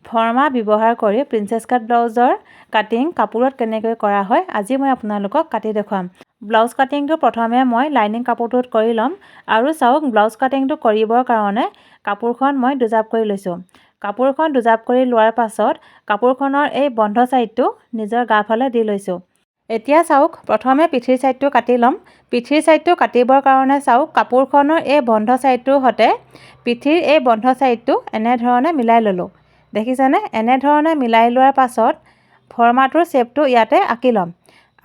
ফৰ্মা ব্যৱহাৰ কৰি প্ৰিন্সেছ কাট ব্লাউজৰ কাটিং কাপোৰত কেনেকৈ কৰা হয় আজি মই আপোনালোকক কাটি দেখুৱাম। ব্লাউজ কাটিংটো প্ৰথমে মই লাইনিং কাপোৰটোত কৰি ল'ম আৰু চাওক ব্লাউজ কাটিংটো কৰিবৰ কাৰণে কাপোৰখন মই দুজাপ কৰি লৈছোঁ। কাপোৰখন দুজাপ কৰি লোৱাৰ পাছত কাপোৰখনৰ এই বন্ধ ছাইডটো নিজৰ গাফালে দি লৈছোঁ। এতিয়া চাওক প্ৰথমে পিঠিৰ ছাইডটো কাটি ল'ম। পিঠিৰ ছাইডটো কাটিবৰ কাৰণে চাওক কাপোৰখনৰ এই বন্ধ ছাইডটোৰ সৈতে পিঠিৰ এই বন্ধ ছাইডটো এনেধৰণে মিলাই ল'লোঁ। দেখিছেনে? এনেধৰণে মিলাই লোৱাৰ পাছত ফৰ্মাটোৰ শ্বেপটো ইয়াতে আঁকি ল'ম।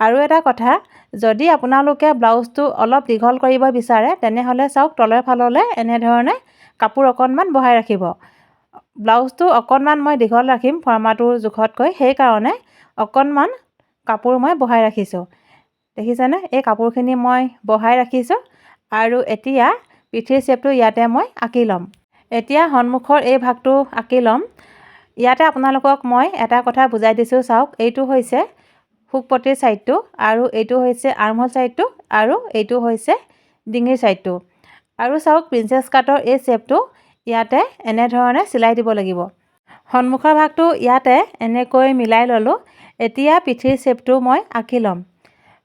আৰু এটা কথা, যদি আপোনালোকে ব্লাউজটো অলপ দীঘল কৰিব বিচাৰে তেনেহ'লে চাওক তলৰ ফাললৈ এনেধৰণে কাপোৰ অকণমান বহাই ৰাখিব। ব্লাউজটো অকণমান মই দীঘল ৰাখিম ফৰ্মাটোৰ জোখতকৈ, সেইকাৰণে অকণমান কাপোৰ মই বহাই ৰাখিছোঁ। দেখিছেনে? এই কাপোৰখিনি মই বহাই ৰাখিছোঁ আৰু এতিয়া পিঠিৰ শ্বেপটো ইয়াতে মই আঁকি ল'ম। এতিয়া সন্মুখৰ এই ভাগটো আঁকি ল'ম। ইয়াতে আপোনালোকক মই এটা কথা বুজাই দিছোঁ চাওক, এইটো হৈছে শুকপতিৰ ছাইডটো আৰু এইটো হৈছে আৰ্মহোল ছাইডটো আৰু এইটো হৈছে ডিঙিৰ ছাইডটো। আৰু চাওক প্ৰিন্সেছ কাটৰ এই শ্বেপটো ইয়াতে এনেধৰণে চিলাই দিব লাগিব। সন্মুখৰ ভাগটো ইয়াতে এনেকৈ মিলাই ল'লোঁ। এতিয়া পিঠিৰ শ্বেপটো মই আঁকি ল'ম।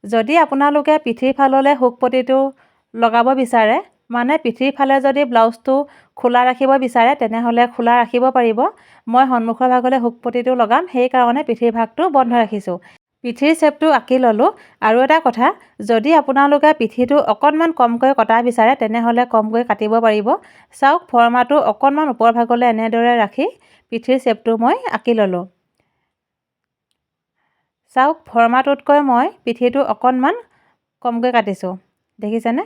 যদি আপোনালোকে পিঠিৰ ফাললৈ শুকপতিটো লগাব বিচাৰে, মানে পিঠিৰ ফালে যদি ব্লাউজটো খোলা ৰাখিব বিচাৰে তেনেহ'লে খোলা ৰাখিব পাৰিব। মই সন্মুখৰ ভাগলৈ শুকপতিটো লগাম, সেইকাৰণে পিঠিৰ ভাগটো বন্ধ ৰাখিছোঁ। পিঠিৰ শ্বেপটো আঁকি ল'লোঁ। আৰু এটা কথা, যদি আপোনালোকে পিঠিটো অকণমান কমকৈ কটা বিচাৰে তেনেহ'লে কমকৈ কাটিব পাৰিব। চাওক ফৰ্মাটো অকণমান ওপৰ ভাগলৈ এনেদৰে ৰাখি পিঠিৰ শ্বেপটো মই আঁকি ল'লোঁ। চাওক ফৰ্মাটোতকৈ মই পিঠিটো অকণমান কমকৈ কাটিছোঁ। দেখিছেনে?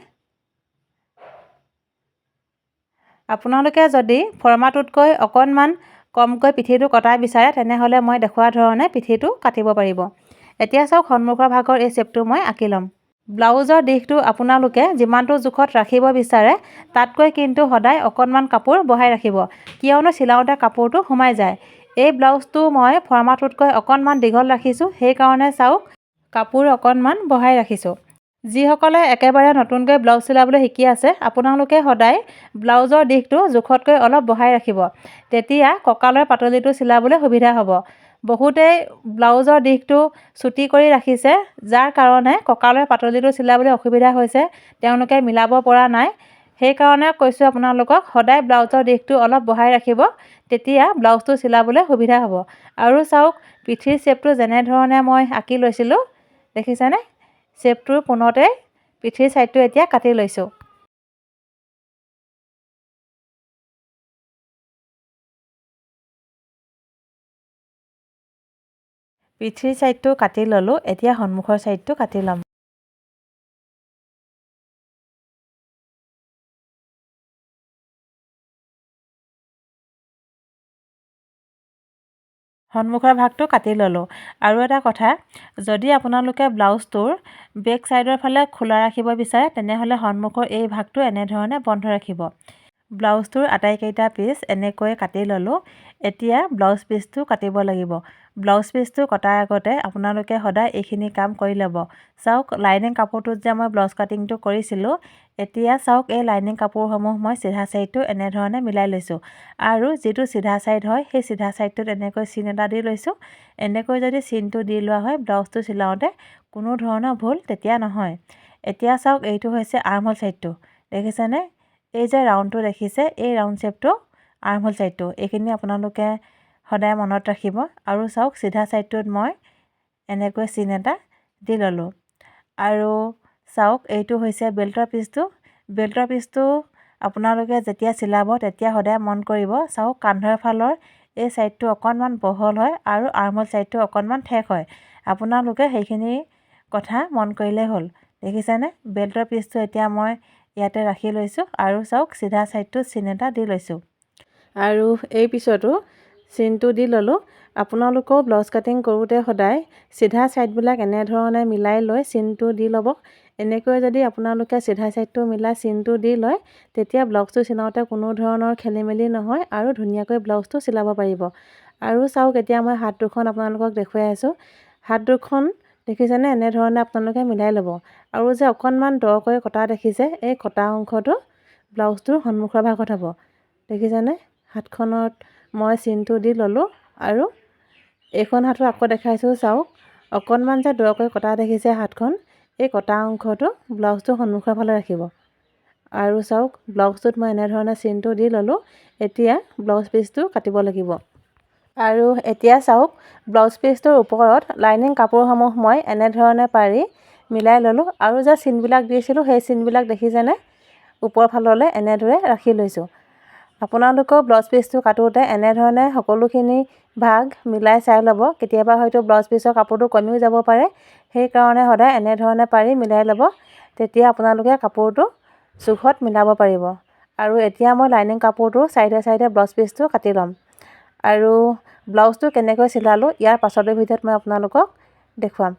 আপোনালোকে যদি ফৰ্মাটোতকৈ অকণমান কমকৈ পিঠিটো কটা বিচাৰে তেনেহ'লে মই দেখুওৱা ধৰণে পিঠিটো কাটিব পাৰিব। এতিয়া চাওক সন্মুখৰ ভাগৰ এই শ্বেপটো মই আঁকি ল'ম। ব্লাউজৰ দিশটো আপোনালোকে যিমানটো জোখত ৰাখিব বিচাৰে তাতকৈ কিন্তু সদায় অকণমান কাপোৰ বহাই ৰাখিব, কিয়নো চিলাওঁতে কাপোৰটো সোমাই যায়। এই ব্লাউজটো মই ফৰ্মাটোতকৈ অকণমান দীঘল ৰাখিছোঁ, সেইকাৰণে চাওক কাপোৰ অকণমান বহাই ৰাখিছোঁ। যিসকলে একেবাৰে নতুনকৈ ব্লাউজ চিলাবলৈ শিকি আছে আপোনালোকে সদায় ব্লাউজৰ দিশটো জোখতকৈ অলপ বহাই ৰাখিব, তেতিয়া কঁকালৰ পাতলিটো চিলাবলৈ সুবিধা হ'ব। বহুতেই ব্লাউজৰ দিশটো চুটি কৰি ৰাখিছে, যাৰ কাৰণে কঁকালৰ পাতলিটো চিলাবলৈ অসুবিধা হৈছে, তেওঁলোকে মিলাব পৰা নাই। সেইকাৰণে কৈছোঁ আপোনালোকক সদায় ব্লাউজৰ দিশটো অলপ বহাই ৰাখিব, তেতিয়া ব্লাউজটো চিলাবলৈ সুবিধা হ'ব। আৰু চাওক পিঠিৰ শ্বেপটো যেনেধৰণে মই আঁকি লৈছিলোঁ, দেখিছেনে? শ্বেপটোৰ পোনতে পিঠিৰ ছাইডটো এতিয়া কাটি লৈছোঁ। পিঠিৰ ছাইডটো কাটি ল'লোঁ। এতিয়া সন্মুখৰ ছাইডটো কাটি ল'ম। সন্মুখৰ ভাগটো কাটি ল'লোঁ। আৰু এটা কথা, যদি আপোনালোকে ব্লাউজটোৰ বেক ছাইডৰ ফালে খোলা ৰাখিব বিচাৰে তেনেহ'লে সন্মুখৰ এই ভাগটো এনেধৰণে বন্ধ ৰাখিব। ব্লাউজটোৰ আটাইকেইটা পিচ এনেকৈ কাটি ল'লোঁ। এতিয়া ব্লাউজ পিচটো কাটিব লাগিব। ব্লাউজ পিচটো কটাৰ আগতে আপোনালোকে সদায় এইখিনি কাম কৰি ল'ব। চাওক লাইনিং কাপোৰটোত যে মই ব্লাউজ কাটিংটো কৰিছিলোঁ, এতিয়া চাওক এই লাইনিং কাপোৰসমূহ মই চিধা ছাইডটো এনেধৰণে মিলাই লৈছোঁ। আৰু যিটো চিধা ছাইড হয় সেই চিধা ছাইডটোত এনেকৈ চিন এটা দি লৈছোঁ। এনেকৈ যদি চিনটো দি লোৱা হয় ব্লাউজটো চিলাওঁতে কোনো ধৰণৰ ভুল তেতিয়া নহয়। এতিয়া চাওক এইটো হৈছে আৰ্মহোল ছাইডটো, দেখিছেনে? এই যে ৰাউণ্ডটো দেখিছে, এই ৰাউণ্ড শ্বেপটো আৰ্মহোল ছাইডটো। এইখিনি আপোনালোকে সদায় মনত ৰাখিব। আৰু চাওক চিধা ছাইডটোত মই এনেকৈ চিন এটা দি ল'লোঁ। আৰু চাওক এইটো হৈছে বেল্টৰ পিচটো। বেল্টৰ পিচটো আপোনালোকে যেতিয়া চিলাব তেতিয়া সদায় মন কৰিব, চাওক কান্ধৰ ফালৰ এই ছাইডটো অকণমান বহল হয় আৰু আৰ্মহোল ছাইডটো অকণমান ঠেক হয়। আপোনালোকে সেইখিনি কথা মন কৰিলেই হ'ল। দেখিছেনে? বেল্টৰ পিচটো এতিয়া মই ইয়াতে ৰাখি লৈছোঁ আৰু চাওক চিধা ছাইডটো চিন এটা দি লৈছোঁ। আৰু এই পিছতো চিনটো দি ল'লোঁ। আপোনালোকেও ব্লাউজ কাটিং কৰোঁতে সদায় চিধা ছাইডবিলাক এনেধৰণে মিলাই লৈ চিনটো দি ল'ব। এনেকৈ যদি আপোনালোকে চিধা ছাইডটো মিলাই চিনটো দি লয় তেতিয়া ব্লাউজটো চিলাওঁতে কোনো ধৰণৰ খেলি মেলি নহয় আৰু ধুনীয়াকৈ ব্লাউজটো চিলাব পাৰিব। আৰু চাওক এতিয়া মই হাত দুখন আপোনালোকক দেখুৱাই আছোঁ। হাত দুখন দেখিছেনে? এনেধৰণে আপোনালোকে মিলাই ল'ব। আৰু যে অকণমান দকৈ কটা দেখিছে, এই কটা অংশটো ব্লাউজটোৰ সন্মুখৰ ভাগত হ'ব। দেখিছেনে? হাতখনত মই চিনটো দি ল'লোঁ আৰু এইখন হাতো আকৌ দেখাইছোঁ চাওক। অকণমান যে দৰকৈ কটা দেখিছে হাতখন, এই কটা অংশটো ব্লাউজটো সন্মুখৰ ফালে ৰাখিব। আৰু চাওক ব্লাউজটোত মই এনেধৰণে চিনটো দি ল'লোঁ। এতিয়া ব্লাউজ পিচটো কাটিব লাগিব। আৰু এতিয়া চাওক ব্লাউজ পিচটোৰ ওপৰত লাইনিং কাপোৰসমূহ মই এনেধৰণে পাৰি মিলাই ল'লোঁ। আৰু যে চিনবিলাক দিছিলোঁ সেই চিনবিলাক দেখিছেনে? ওপৰ ফাললৈ এনেদৰে ৰাখি লৈছোঁ। আপোনালোকেও ব্লাউজ পিচটো কাটোতে এনেধৰণে সকলোখিনি ভাগ মিলাই চাই ল'ব। কেতিয়াবা হয়তো ব্লাউজ পিচৰ কাপোৰটো কমিও যাব পাৰে, সেইকাৰণে সদায় এনেধৰণে পাৰি মিলাই ল'ব। তেতিয়া আপোনালোকে কাপোৰটো জোখত মিলাব পাৰিব। আৰু এতিয়া মই লাইনিং কাপোৰটো চাইডে চাইডে ব্লাউজ পিচটো কাটি ল'ম। আৰু ব্লাউজটো কেনেকৈ চিলালোঁ ইয়াৰ পাছৰ ভিডিঅ'ত মই আপোনালোকক দেখুৱাম।